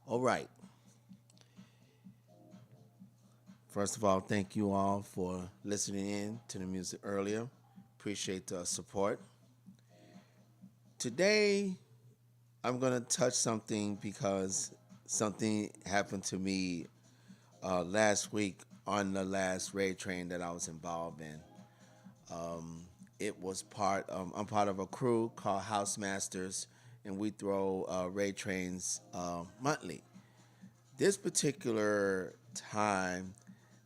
All right. First of all, thank you all for listening in to the music earlier. Appreciate the support. Today, I'm going to touch something because something happened to me last week on the last raid train that I was involved in. Um, I'm part of a crew called House Masters, and we throw raid trains monthly. This particular time,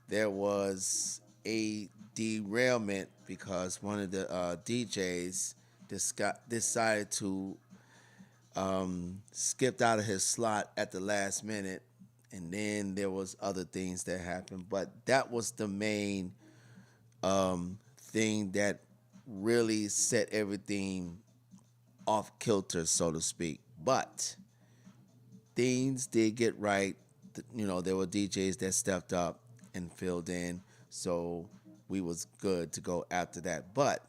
there was a derailment because one of the DJs decided to skipped out of his slot at the last minute, and then there was other things that happened. But that was the main thing that really set everything off kilter, so to speak. But things did get right. There were DJs that stepped up and filled in, so we was good to go after that. But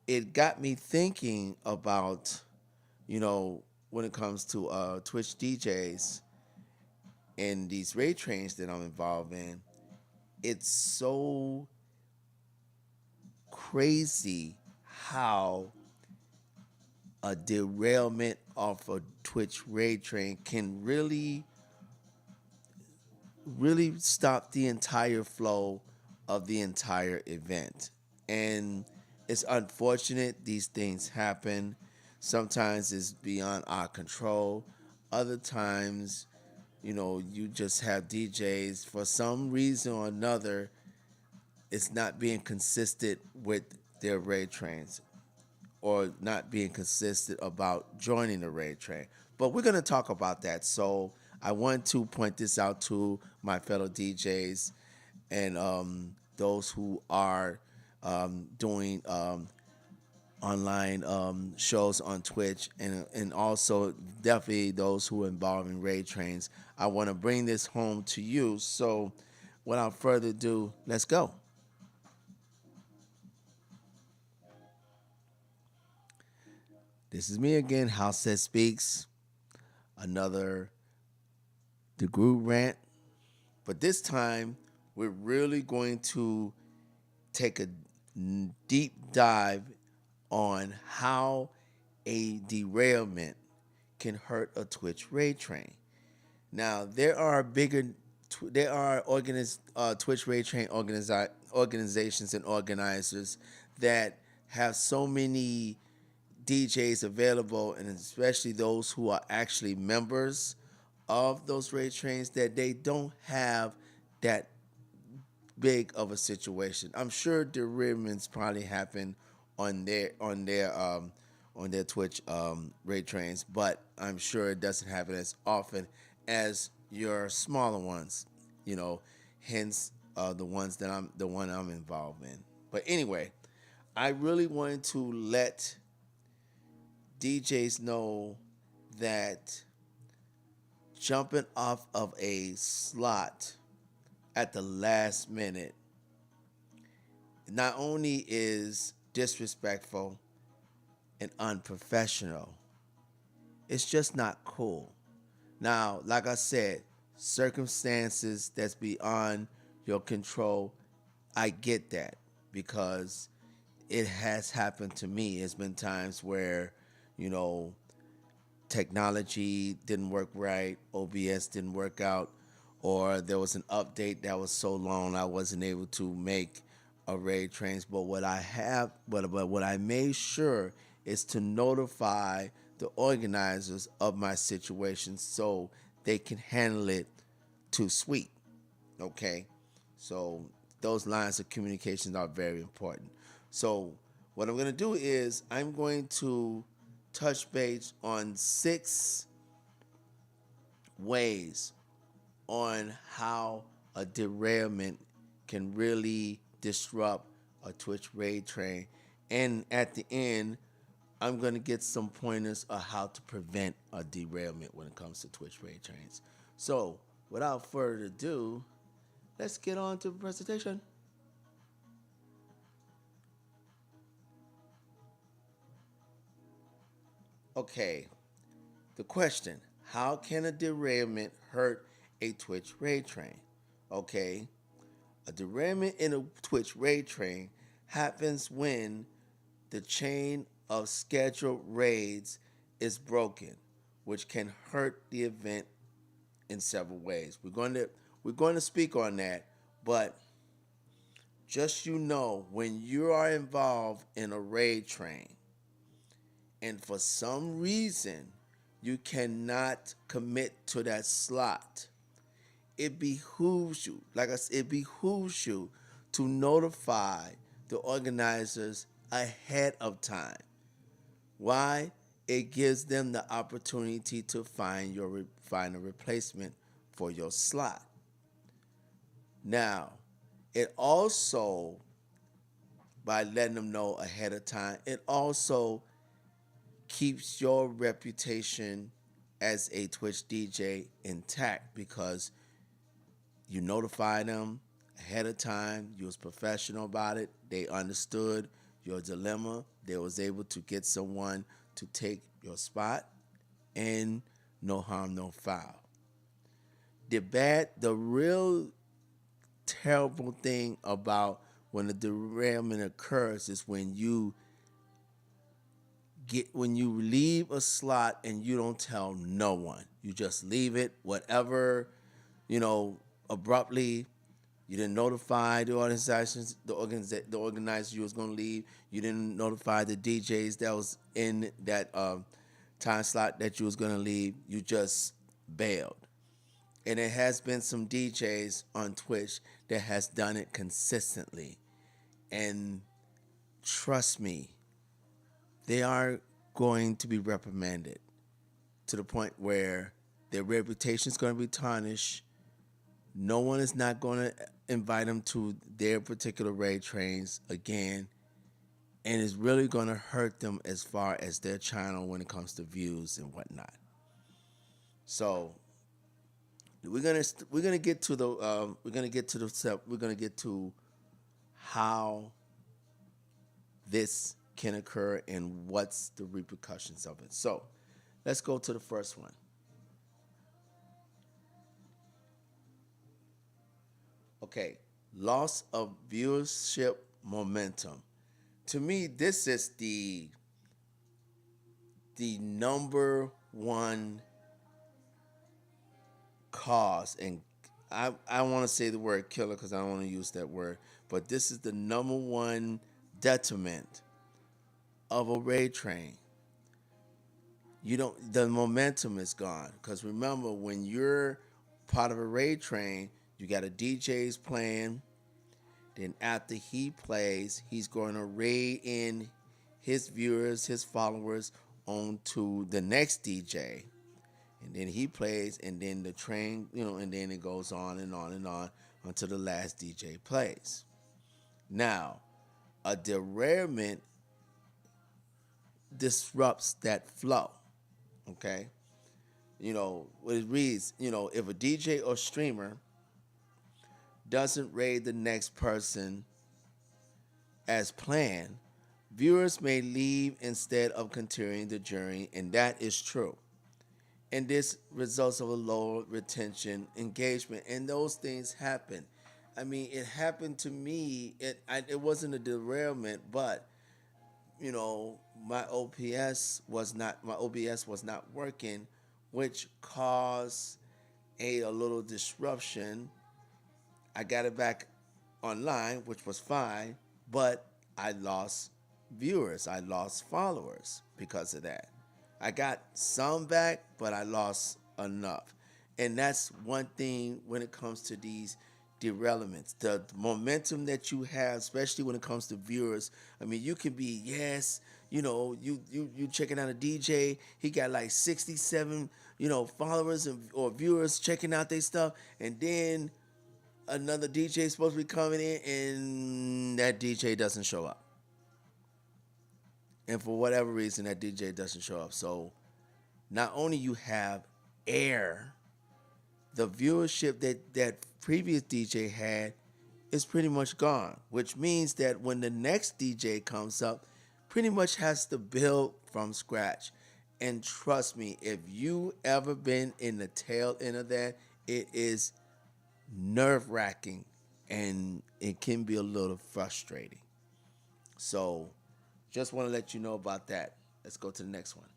it got me thinking about, when it comes to Twitch DJs and these raid trains that I'm involved in, it's so crazy how a derailment off a Twitch raid train can really stop the entire flow of the entire event. And it's unfortunate these things happen. Sometimes it's beyond our control. Other times, you just have DJs for some reason or another, it's not being consistent with their raid trains or not being consistent about joining the raid train. But we're going to talk about that. So I want to point this out to my fellow DJs and those who are doing online shows on Twitch, and also definitely those who are involved in raid trains. I want to bring this home to you. So without further ado, let's go. This is me again, Househeadspeakz, another the Groove Rant. But this time, we're really going to take a deep dive on how a derailment can hurt a Twitch raid train. Now, there are Twitch raid train organizations and organizers that have so many DJs available, and especially those who are actually members of those raid trains, that they don't have that big of a situation. I'm sure derailments probably happen on their Twitch raid trains, but I'm sure it doesn't happen as often as your smaller ones. You know, hence the one I'm involved in. But anyway, I really wanted to let DJs know that jumping off of a slot at the last minute not only is disrespectful and unprofessional, it's just not cool. Now, like I said, circumstances that's beyond your control, I get that because it has happened to me. It's been times where, you know, technology didn't work right, OBS didn't work out, or there was an update that was so long I wasn't able to make a raid trains. But what I made sure is to notify the organizers of my situation so they can handle it to sweet. Okay, so those lines of communication are very important. So what I'm going to do is I'm going to touch base on 6 ways on how a derailment can really disrupt a Twitch raid train. And at the end, I'm going to get some pointers on how to prevent a derailment when it comes to Twitch raid trains. So, without further ado, let's get on to the presentation. Okay, the question, How can a derailment hurt a Twitch raid train? Okay, a derailment in a Twitch raid train happens when the chain of scheduled raids is broken, which can hurt the event in several ways. We're going to speak on that, but just when you are involved in a raid train and for some reason you cannot commit to that slot, it behooves you, like I said, it behooves you to notify the organizers ahead of time. Why? It gives them the opportunity to find a replacement for your slot. Now, it also, by letting them know ahead of time, it also keeps your reputation as a Twitch DJ intact because you notified them ahead of time. You was professional about it. They understood your dilemma. They was able to get someone to take your spot, and no harm, no foul. The real terrible thing about when a derailment occurs is when you leave a slot and you don't tell no one. You just leave it, whatever, abruptly. You didn't notify the organizations, the organizer you was gonna leave. You didn't notify the DJs that was in that time slot that you was gonna leave. You just bailed. And it has been some DJs on Twitch that has done it consistently. And trust me, they are going to be reprimanded to the point where their reputation is going to be tarnished. No one is not going to invite them to their particular raid trains again. And it's really going to hurt them as far as their channel when it comes to views and whatnot. So we're gonna get to how this can occur and what's the repercussions of it. So let's go to the first one. Okay, loss of viewership momentum. To me, this is the number one cause, and I want to say the word killer because I don't want to use that word, but this is the number one detriment of a raid train. The momentum is gone, because remember, when you're part of a raid train, you got a DJ's playing. Then after he plays, he's going to raid in his viewers, his followers onto the next DJ. And then he plays, and then the train, and then it goes on and on and on until the last DJ plays. Now, a derailment disrupts that flow. Okay? What it reads, if a DJ or streamer doesn't raid the next person as planned, viewers may leave instead of continuing the journey, and that is true. And this results of a lower retention, engagement, and those things happen. I mean, it happened to me. It wasn't a derailment, but my OBS was not working, which caused a little disruption. I got it back online, which was fine, but I lost viewers. I lost followers because of that. I got some back, but I lost enough. And that's one thing when it comes to these derailments. The momentum that you have, especially when it comes to viewers. I mean, you can be, you checking out a DJ, he got like 67, followers or viewers checking out their stuff, and then another DJ is supposed to be coming in and that DJ doesn't show up. And for whatever reason, that DJ doesn't show up. So not only you have air, the viewership that previous DJ had is pretty much gone, which means that when the next DJ comes up, pretty much has to build from scratch. And trust me, if you ever been in the tail end of that, it is nerve wracking and it can be a little frustrating. So just want to let you know about that. Let's go to the next one.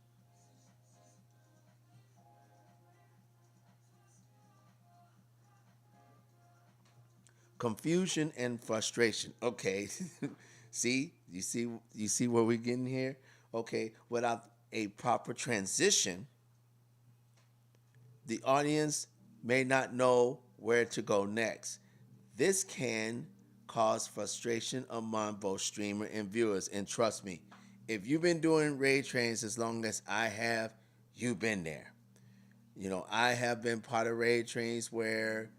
Confusion and frustration. Okay. You see where we're getting here? Okay. Without a proper transition, the audience may not know where to go next. This can cause frustration among both streamer and viewers. And trust me, if you've been doing raid trains as long as I have, you've been there. I have been part of raid trains where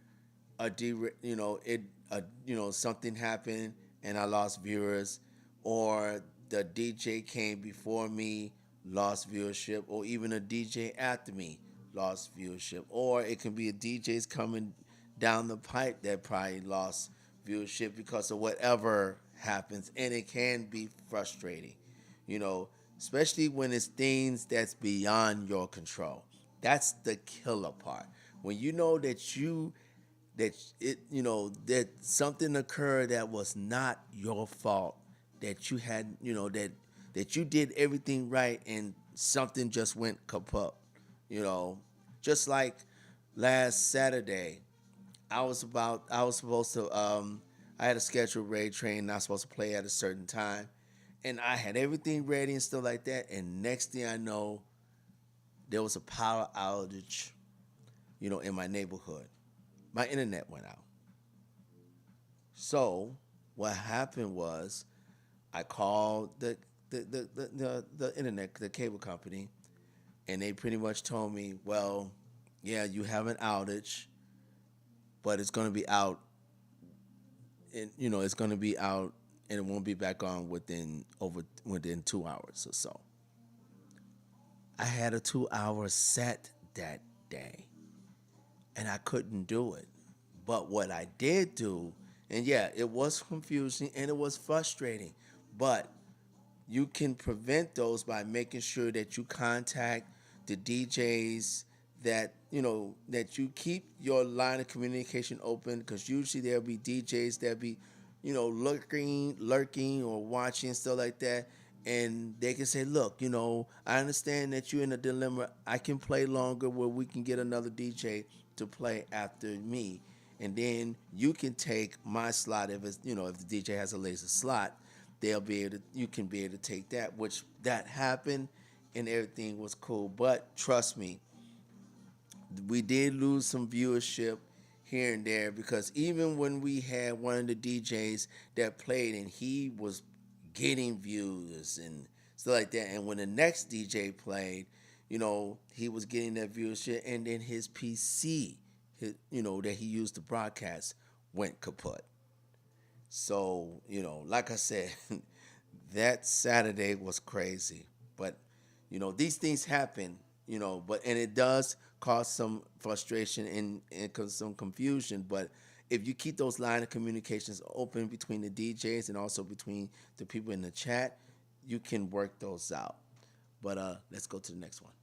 something happened and I lost viewers, or the DJ came before me, lost viewership, or even a DJ after me lost viewership, or it can be a DJ's coming down the pipe that probably lost viewership because of whatever happens, and it can be frustrating, you know, especially when it's things that's beyond your control. That's the killer part. When you know that something occurred that was not your fault, that you had, that you did everything right and something just went kaput. you know just like last Saturday, I was supposed to I had a scheduled raid train and I was supposed to play at a certain time, and I had everything ready and stuff like that, and next thing I know, there was a power outage, in my neighborhood. My internet went out. So what happened was I called the internet, the cable company, and they pretty much told me, well, yeah, you have an outage, but it's gonna be out, and it's gonna be out, and it won't be back on within 2 hours or so. I had a 2 hour set that day, and I couldn't do it. But what I did do, and yeah, it was confusing and it was frustrating, but you can prevent those by making sure that you contact the DJs, that you keep your line of communication open, because usually there'll be DJs that be lurking or watching, stuff like that, and they can say, look, I understand that you're in a dilemma. I can play longer where we can get another DJ to play after me, and then you can take my slot if if the DJ has a laser slot. You can be able to take that, which that happened, and everything was cool. But trust me, we did lose some viewership here and there, because even when we had one of the DJs that played and he was getting views and stuff like that, and when the next DJ played, he was getting that viewership, and then his PC, that he used to broadcast, went kaput. So, like I said, that Saturday was crazy. But, these things happen, and it does cause some frustration and some confusion. But if you keep those line of communications open between the DJs and also between the people in the chat, you can work those out. But let's go to the next one.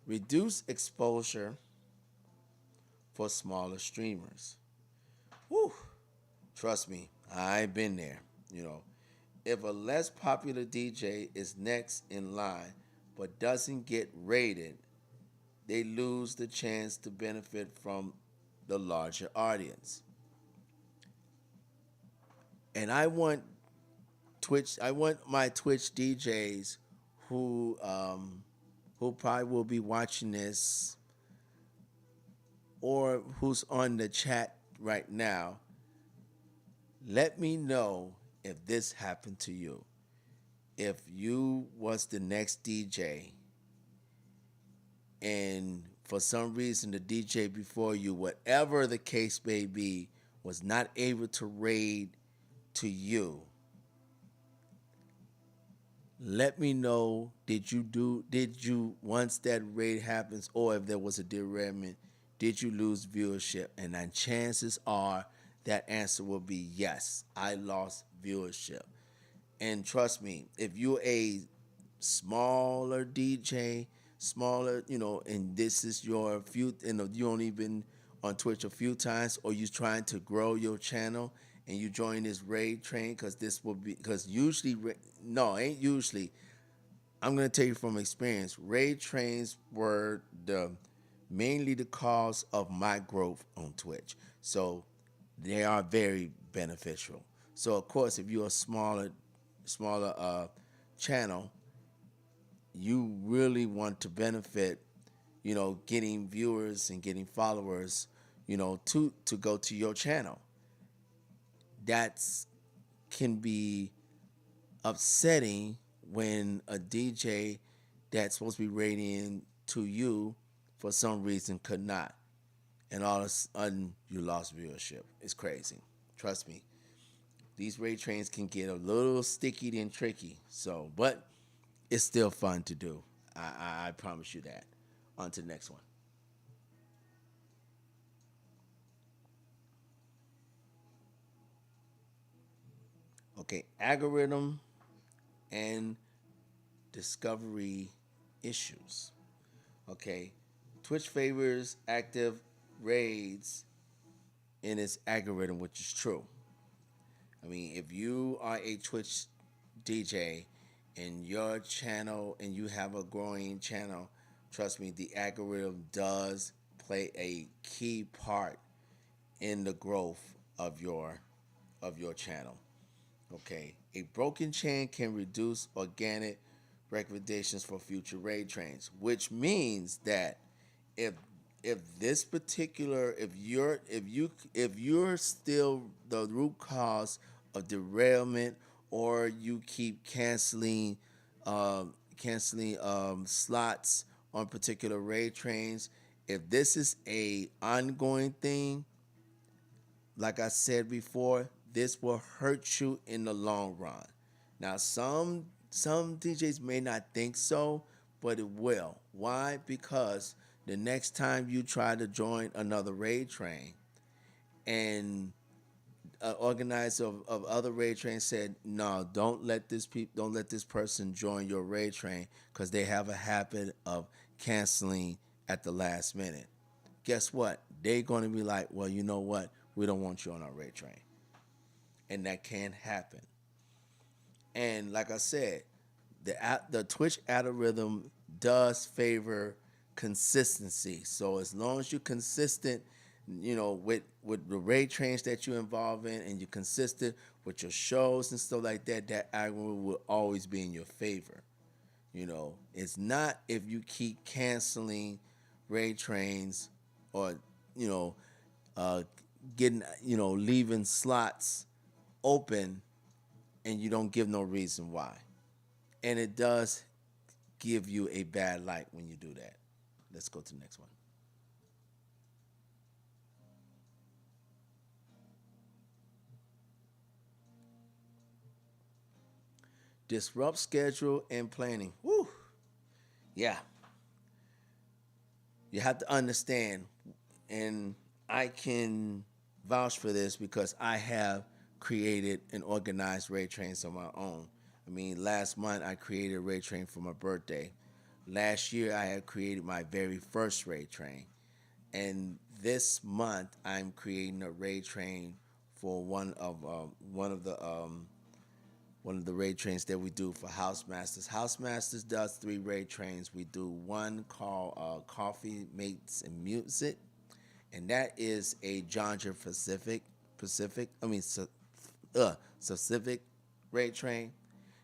Reduce exposure for smaller streamers. Whew. Trust me, I've been there. If a less popular DJ is next in line but doesn't get rated, they lose the chance to benefit from the larger audience. And I want my Twitch DJs who probably will be watching this, or who's on the chat right now, let me know if this happened to you. If you was the next DJ and for some reason the DJ before you, whatever the case may be, was not able to raid to you, let me know. Did you, once that raid happens, or if there was a derailment, did you lose viewership? And then chances are that answer will be yes. I lost viewership. And trust me, if you're a smaller DJ, smaller, and this is your few, you only been on Twitch a few times, or you trying to grow your channel and you join this raid train, because this will be, because usually, no, ain't usually. I'm gonna tell you from experience, raid trains were the mainly the cause of my growth on Twitch. So they are very beneficial. So of course, if you're a smaller channel, you really want to benefit, getting viewers and getting followers, to go to your channel. That's can be upsetting when a DJ that's supposed to be rating to you for some reason could not, and all of a sudden you lost viewership. It's crazy. Trust me, these raid trains can get a little sticky and tricky. So, but it's still fun to do. I promise you that. On to the next one. Okay, algorithm and discovery issues. Okay, Twitch favors active raids in its algorithm, which is true. I mean, if you are a Twitch DJ in your channel and you have a growing channel, trust me, the algorithm does play a key part in the growth of your channel. Okay, a broken chain can reduce organic recommendations for future raid trains, which means that if this particular if you're still the root cause of derailment, or you keep slots on particular raid trains, if this is a ongoing thing, like I said before, this will hurt you in the long run. Now, some DJs may not think so, but it will. Why? Because the next time you try to join another raid train, and organizer of other raid trains said, "No, don't let this person join your raid train, because they have a habit of canceling at the last minute." Guess what? They're going to be like, "Well, you know what? We don't want you on our raid train," and that can happen. And like I said, the Twitch algorithm does favor consistency. So as long as you're consistent, with the raid trains that you're involved in, and you're consistent with your shows and stuff like that, that algorithm will always be in your favor. It's not if you keep canceling raid trains, or you know, uh, getting leaving slots open, and you don't give no reason why. And it does give you a bad light when you do that. Let's go to the next one. Disrupt schedule and planning. Woo! Yeah, you have to understand, and I can vouch for this because I have created and organized raid trains on my own. I mean, last month I created a raid train for my birthday. Last year I had created my very first raid train, and this month I'm creating a raid train for one of the raid trains that we do for House Masters. House Masters does three raid trains. We do one called Coffee Mates and Music, and that is a genre Pacific. I mean, Pacific raid train.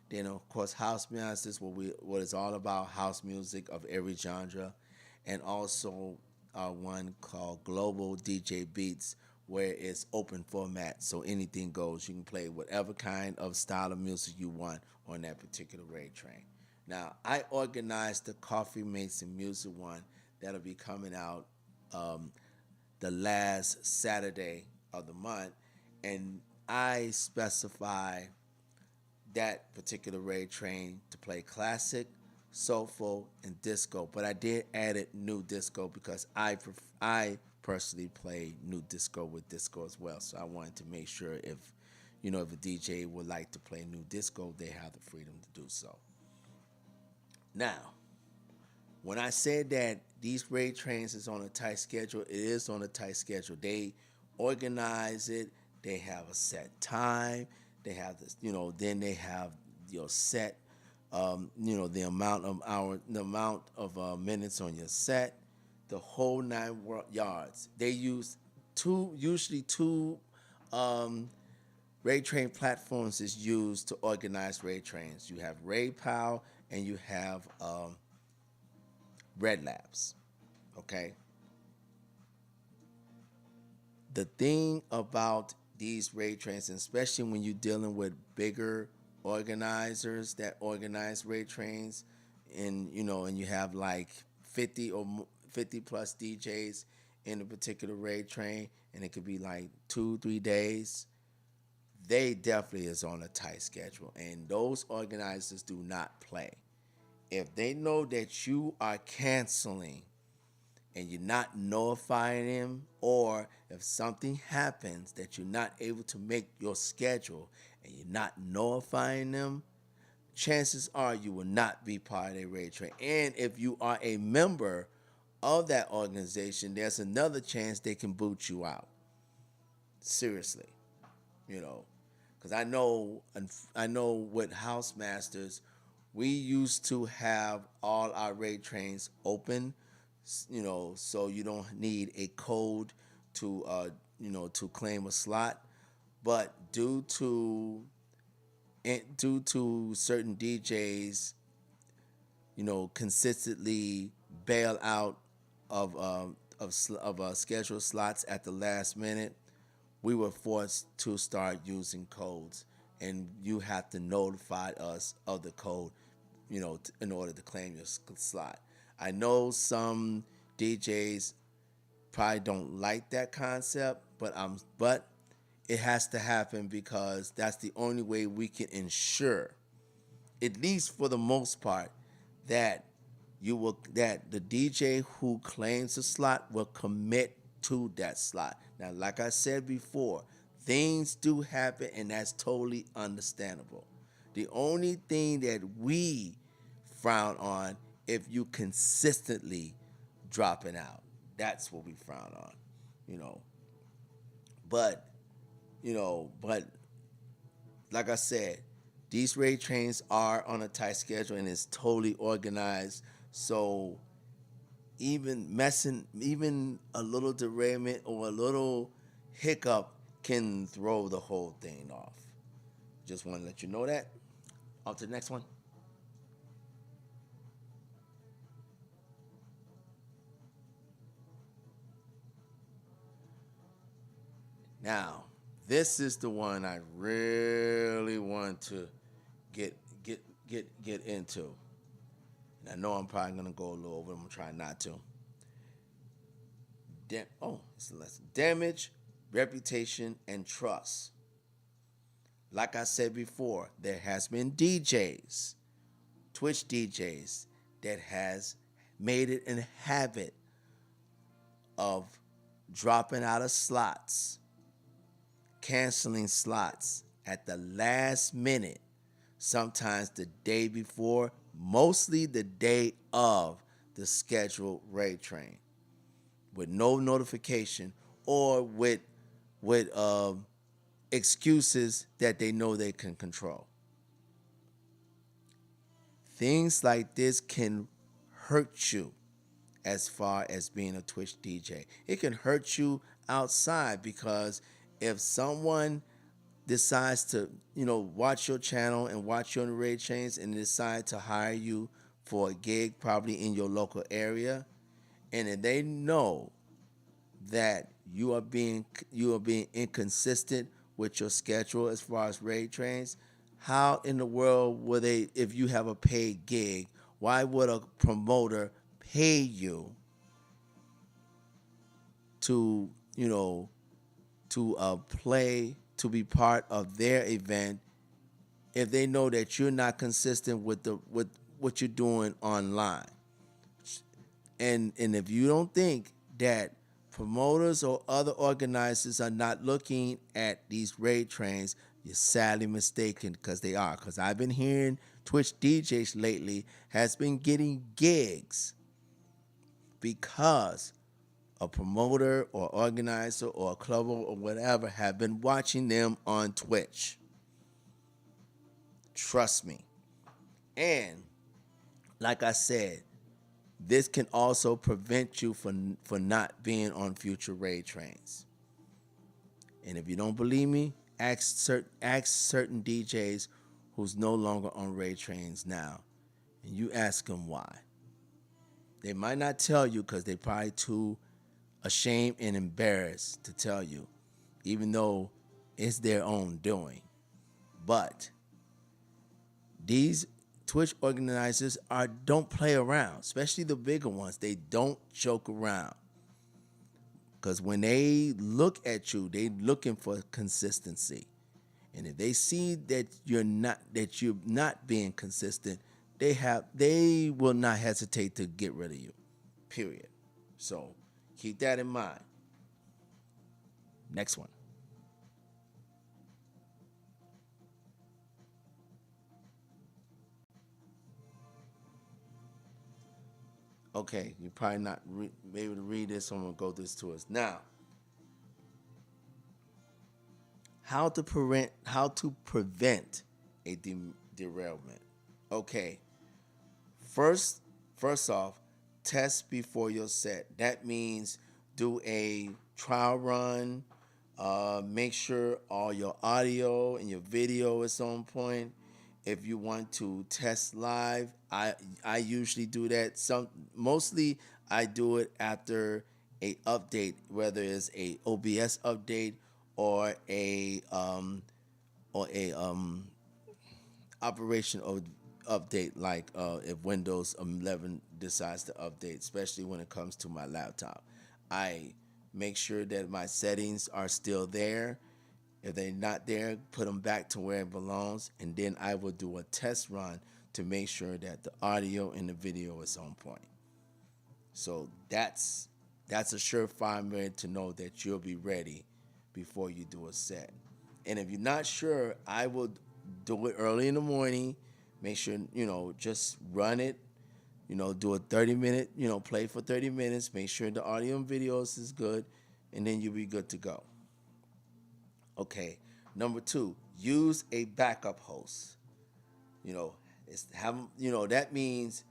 Then of course House Masters, what is all about house music of every genre, and also one called Global DJ Beats, where it's open format, so anything goes. You can play whatever kind of style of music you want on that particular raid train. Now, I organized the Coffee Mates and Music one that'll be coming out um, the last Saturday of the month, and I specify that particular raid train to play classic, soulful, and disco. But I did add it new disco because I personally play new disco with disco as well. So I wanted to make sure if a DJ would like to play new disco, they have the freedom to do so. Now, when I said that these raid trains is on a tight schedule, it is on a tight schedule. They organize it. They have a set time. They have this, then they have your set, the amount of minutes on your set, the whole yards. They use usually two raid train platforms is used to organize raid trains. You have Raid Pow and you have Red Labs. Okay. The thing about these raid trains, and especially when you're dealing with bigger organizers that organize raid trains, and you have like 50 plus DJs in a particular raid train, and it could be like 2-3 days. They definitely is on a tight schedule, and those organizers do not play. If they know that you are canceling and you're not notifying them, or if something happens that you're not able to make your schedule and you're not notifying them, chances are you will not be part of a raid train. And if you are a member of that organization, there's another chance they can boot you out. Seriously, because I know with House Masters, we used to have all our raid trains open, so you don't need a code to claim a slot. But due to certain DJs, consistently bail out of scheduled slots at the last minute, we were forced to start using codes, and you have to notify us of the code, in order to claim your slot. I know some DJs probably don't like that concept, but it has to happen because that's the only way we can ensure, at least for the most part, that the DJ who claims a slot will commit to that slot. Now, like I said before, things do happen, and that's totally understandable. The only thing that we frown on, if you consistently dropping out, that's what we frown on, But, but like I said, these raid trains are on a tight schedule and it's totally organized. So even a little derailment or a little hiccup can throw the whole thing off. Just want to let you know that. On to the next one. Now, this is the one I really want to get into. And I know I'm probably gonna go a little over. I'm gonna try not to. It's a lesson. Damage, reputation, and trust. Like I said before, there has been DJs, Twitch DJs, that has made it a habit of dropping out of slots, canceling slots at the last minute, sometimes the day before, mostly the day of the scheduled raid train, with no notification or with excuses that they know they can control. Things like this can hurt you as far as being a Twitch DJ. It can hurt you outside, because if someone decides to, watch your channel and watch your raid chains and decide to hire you for a gig, probably in your local area, and if they know that you are being inconsistent with your schedule as far as raid trains, how in the world would they, if you have a paid gig, why would a promoter pay you to, play, to be part of their event, if they know that you're not consistent with what you're doing online? And if you don't think that promoters or other organizers are not looking at these raid trains, you're sadly mistaken because they are. Because I've been hearing Twitch DJs lately has been getting gigs because a promoter or organizer or a club or whatever have been watching them on Twitch. Trust me. And like I said, this can also prevent you for not being on future raid trains. And if you don't believe me, ask certain DJs who's no longer on raid trains now, and you ask them why. They might not tell you because they're probably too ashamed and embarrassed to tell you, even though it's their own doing. But these Twitch organizers don't play around, especially the bigger ones. They don't joke around. Because when they look at you, they looking for consistency. And if they see that you're not being consistent, they will not hesitate to get rid of you. Period. So keep that in mind. Next one. Okay, you're probably not be able to read this, so I'm gonna go this to us now. How to prevent a derailment. Okay, first first off, test before your set. That means do a trial run. Make sure all your audio and your video is on point. If you want to test live, I usually do that. Mostly I do it after a update, whether it's a OBS update or a operation update, like if Windows 11 decides to update, especially when it comes to my laptop. I make sure that my settings are still there. If they're not there, put them back to where it belongs, and then I will do a test run to make sure that the audio and the video is on point. So that's a surefire way to know that you'll be ready before you do a set. And if you're not sure, I will do it early in the morning. Make sure, just run it. Do a 30-minute, play for 30 minutes. Make sure the audio and videos is good, and then you'll be good to go. Okay, number 2, use a backup host. That means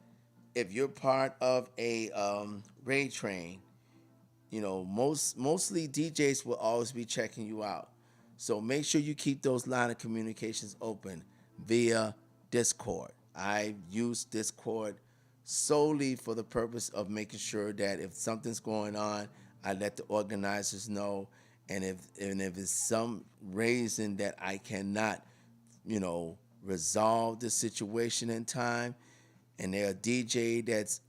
if you're part of a raid train, mostly DJs will always be checking you out. So make sure you keep those line of communications open via Discord. I use Discord solely for the purpose of making sure that if something's going on, I let the organizers know. And if it's some reason that I cannot, resolve the situation in time, and there a DJ that's,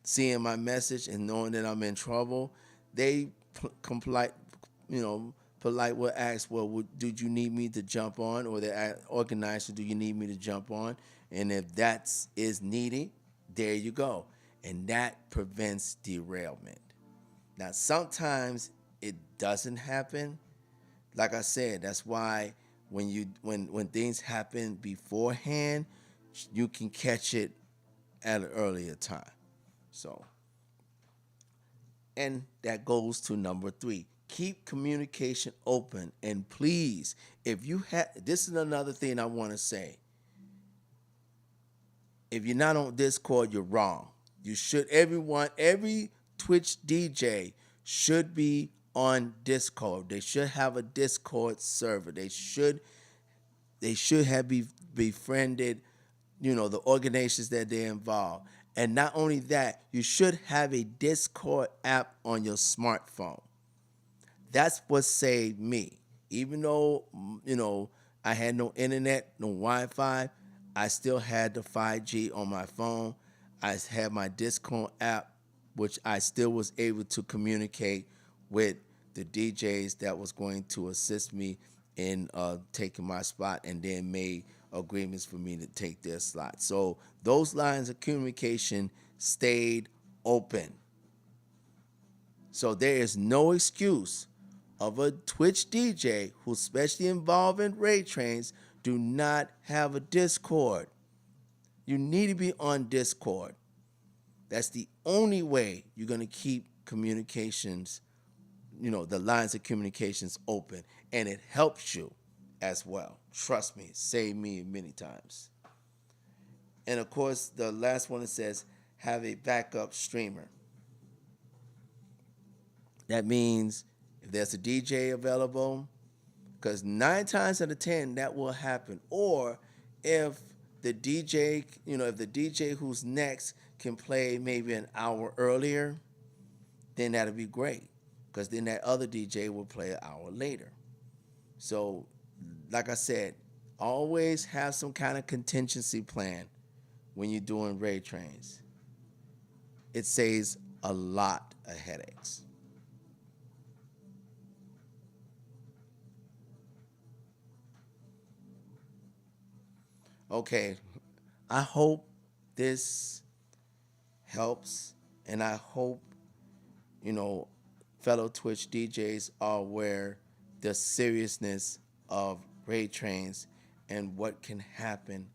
seeing my message and knowing that I'm in trouble, they polite will ask, well, did you need me to jump on? Or the organizer, do you need me to jump on? And if that is needed, there you go. And that prevents derailment. Now, sometimes it doesn't happen. Like I said, that's why when things happen beforehand, you can catch it at an earlier time. So, and that goes to number 3. Keep communication open. And please, this is another thing I want to say. If you're not on Discord, you're wrong. You should, every Twitch DJ should be on Discord. They should have a Discord server. They should have befriended, the organizations that they're involved. And not only that, you should have a Discord app on your smartphone. That's what saved me. Even though, I had no internet, no Wi-Fi, I still had the 5G on my phone. I had my Discord app, which I still was able to communicate with the DJs that was going to assist me in taking my spot, and then made agreements for me to take their slot. So those lines of communication stayed open. So there is no excuse of a Twitch DJ who's especially involved in raid trains do not have a Discord. You need to be on Discord. That's the only way you're going to keep communications, the lines of communications open, and it helps you as well. Trust me, saved me many times. And of course, the last one, it says have a backup streamer. That means if there's a DJ available, because 9 times out of 10 that will happen. Or if the DJ, if the DJ who's next can play maybe an hour earlier, then that'll be great, because then that other DJ will play an hour later. So, like I said, always have some kind of contingency plan when you're doing raid trains. It saves a lot of headaches. Okay, I hope this helps, and I hope, fellow Twitch DJs are aware the seriousness of raid trains and what can happen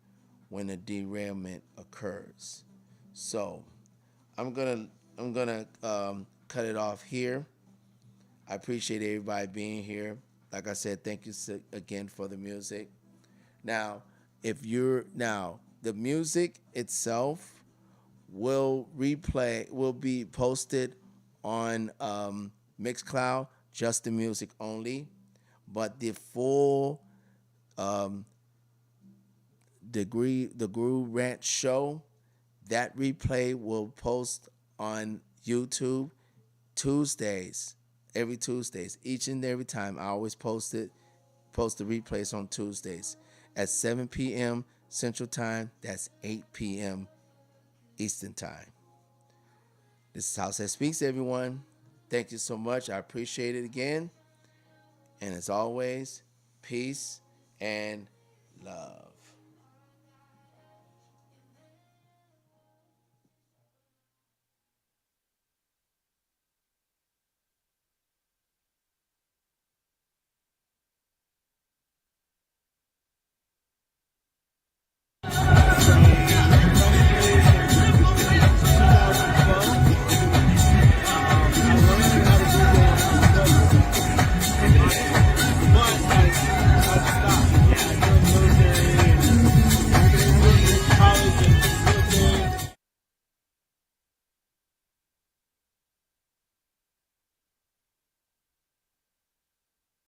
when a derailment occurs. So, I'm gonna cut it off here. I appreciate everybody being here. Like I said, thank you again for the music. Now, the music itself will be posted on Mixcloud, just the music only, but the full the Groove Rant show, that replay will post on YouTube every Tuesdays, each and every time. I always post the replays on Tuesdays at 7 p.m. Central Time. That's 8 p.m. Eastern Time. This is Househeadspeakz, everyone. Thank you so much. I appreciate it again. And as always, peace and love.